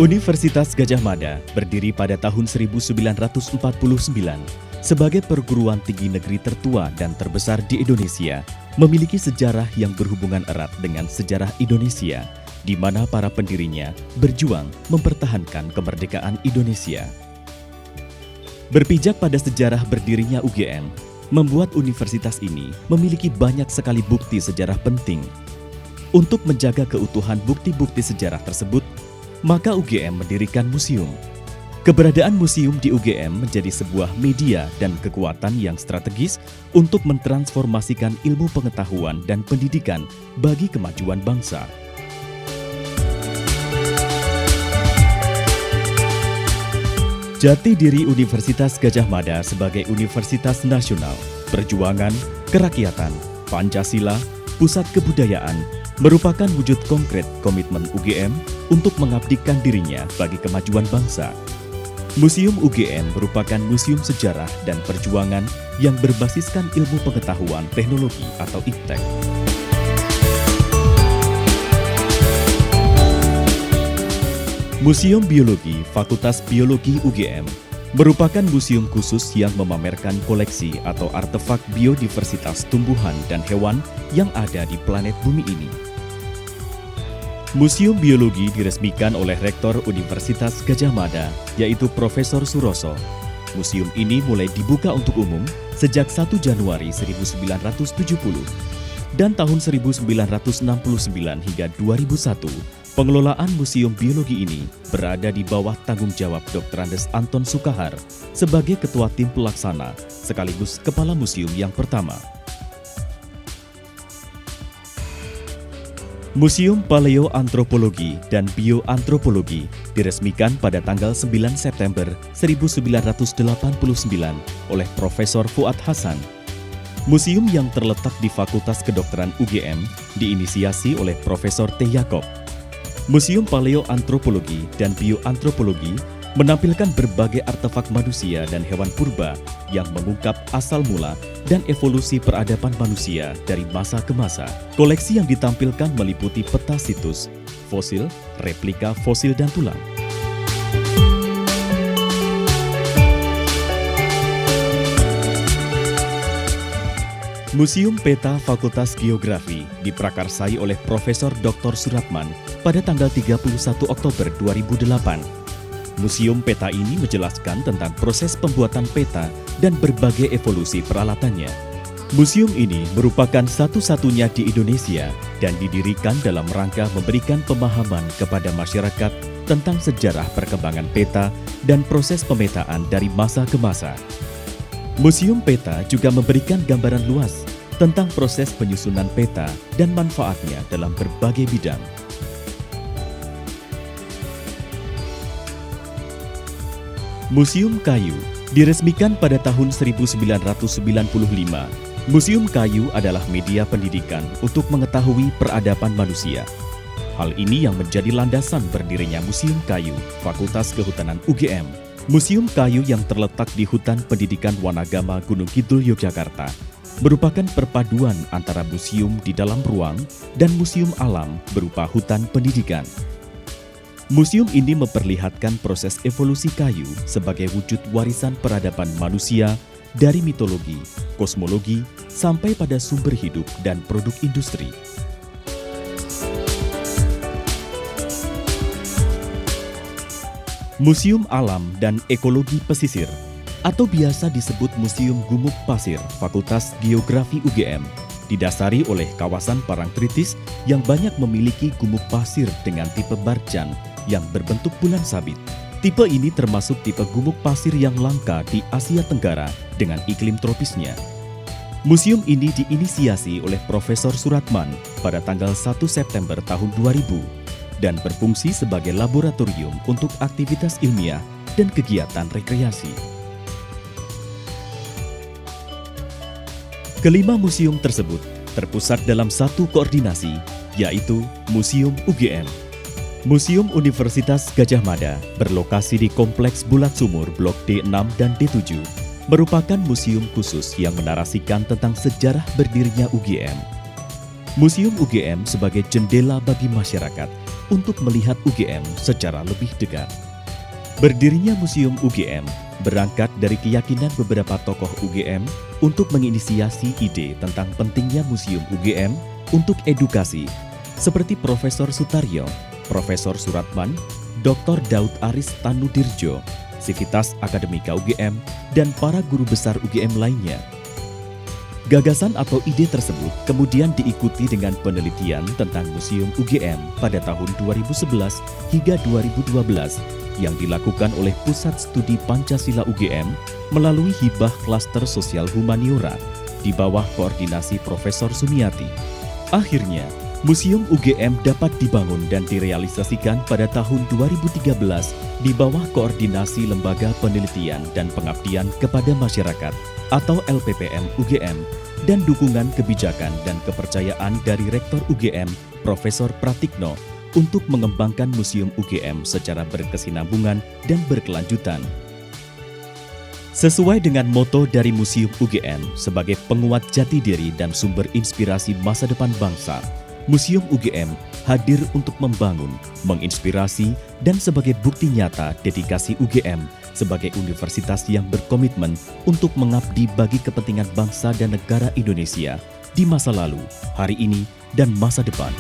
Universitas Gadjah Mada berdiri pada tahun 1949 sebagai perguruan tinggi negeri tertua dan terbesar di Indonesia, memiliki sejarah yang berhubungan erat dengan sejarah Indonesia, di mana para pendirinya berjuang mempertahankan kemerdekaan Indonesia. Berpijak pada sejarah berdirinya UGM, membuat universitas ini memiliki banyak sekali bukti sejarah penting. Untuk menjaga keutuhan bukti-bukti sejarah tersebut, maka UGM mendirikan museum. Keberadaan museum di UGM menjadi sebuah media dan kekuatan yang strategis untuk mentransformasikan ilmu pengetahuan dan pendidikan bagi kemajuan bangsa. Jati diri Universitas Gadjah Mada sebagai universitas nasional, perjuangan, kerakyatan, Pancasila, pusat kebudayaan, merupakan wujud konkret komitmen UGM untuk mengabdikan dirinya bagi kemajuan bangsa. Museum UGM merupakan museum sejarah dan perjuangan yang berbasiskan ilmu pengetahuan teknologi atau IPTEK. Museum Biologi Fakultas Biologi UGM merupakan museum khusus yang memamerkan koleksi atau artefak biodiversitas tumbuhan dan hewan yang ada di planet bumi ini. Museum Biologi diresmikan oleh Rektor Universitas Gadjah Mada, yaitu Profesor Suroso. Museum ini mulai dibuka untuk umum sejak 1 Januari 1970 dan tahun 1969 hingga 2001. Pengelolaan Museum Biologi ini berada di bawah tanggung jawab Dr. Andes Anton Sukahar sebagai Ketua Tim Pelaksana sekaligus Kepala Museum yang pertama. Museum Paleoantropologi dan Bioantropologi diresmikan pada tanggal 9 September 1989 oleh Profesor Fuad Hasan. Museum yang terletak di Fakultas Kedokteran UGM diinisiasi oleh Profesor T. Yaakob. Museum Paleoantropologi dan Bioantropologi menampilkan berbagai artefak manusia dan hewan purba yang mengungkap asal mula dan evolusi peradaban manusia dari masa ke masa. Koleksi yang ditampilkan meliputi peta situs, fosil, replika fosil dan tulang. Museum Peta Fakultas Geografi diprakarsai oleh Profesor Dr. Suratman pada tanggal 31 Oktober 2008. Museum peta ini menjelaskan tentang proses pembuatan peta dan berbagai evolusi peralatannya. Museum ini merupakan satu-satunya di Indonesia dan didirikan dalam rangka memberikan pemahaman kepada masyarakat tentang sejarah perkembangan peta dan proses pemetaan dari masa ke masa. Museum Peta juga memberikan gambaran luas tentang proses penyusunan peta dan manfaatnya dalam berbagai bidang. Museum Kayu diresmikan pada tahun 1995. Museum Kayu adalah media pendidikan untuk mengetahui peradaban manusia. Hal ini yang menjadi landasan berdirinya Museum Kayu Fakultas Kehutanan UGM. Museum Kayu yang terletak di Hutan Pendidikan Wanagama Gunung Kidul, Yogyakarta, merupakan perpaduan antara museum di dalam ruang dan museum alam berupa hutan pendidikan. Museum ini memperlihatkan proses evolusi kayu sebagai wujud warisan peradaban manusia dari mitologi, kosmologi, sampai pada sumber hidup dan produk industri. Museum Alam dan Ekologi Pesisir atau biasa disebut Museum Gumuk Pasir Fakultas Geografi UGM didasari oleh kawasan Parangtritis yang banyak memiliki gumuk pasir dengan tipe Barjan yang berbentuk bulan sabit. Tipe ini termasuk tipe gumuk pasir yang langka di Asia Tenggara dengan iklim tropisnya. Museum ini diinisiasi oleh Profesor Suratman pada tanggal 1 September tahun 2000 dan berfungsi sebagai laboratorium untuk aktivitas ilmiah dan kegiatan rekreasi. Kelima museum tersebut terpusat dalam satu koordinasi, yaitu Museum UGM. Museum Universitas Gadjah Mada berlokasi di Kompleks Bulat Sumur Blok D6 dan D7, merupakan museum khusus yang menarasikan tentang sejarah berdirinya UGM. Museum UGM sebagai jendela bagi masyarakat untuk melihat UGM secara lebih dekat. Berdirinya Museum UGM berangkat dari keyakinan beberapa tokoh UGM untuk menginisiasi ide tentang pentingnya Museum UGM untuk edukasi, seperti Profesor Sutaryo, Profesor Suratman, Dr. Daud Aris Tanudirjo, Sivitas Akademika UGM, dan para guru besar UGM lainnya. Gagasan atau ide tersebut kemudian diikuti dengan penelitian tentang Museum UGM pada tahun 2011 hingga 2012 yang dilakukan oleh Pusat Studi Pancasila UGM melalui hibah klaster sosial humaniora di bawah koordinasi Profesor Sumiati. Akhirnya, Museum UGM dapat dibangun dan direalisasikan pada tahun 2013 di bawah koordinasi Lembaga Penelitian dan Pengabdian kepada Masyarakat atau LPPM UGM dan dukungan kebijakan dan kepercayaan dari Rektor UGM Profesor Pratikno untuk mengembangkan Museum UGM secara berkesinambungan dan berkelanjutan. Sesuai dengan moto dari Museum UGM sebagai penguat jati diri dan sumber inspirasi masa depan bangsa, Museum UGM hadir untuk membangun, menginspirasi, dan sebagai bukti nyata dedikasi UGM sebagai universitas yang berkomitmen untuk mengabdi bagi kepentingan bangsa dan negara Indonesia di masa lalu, hari ini, dan masa depan.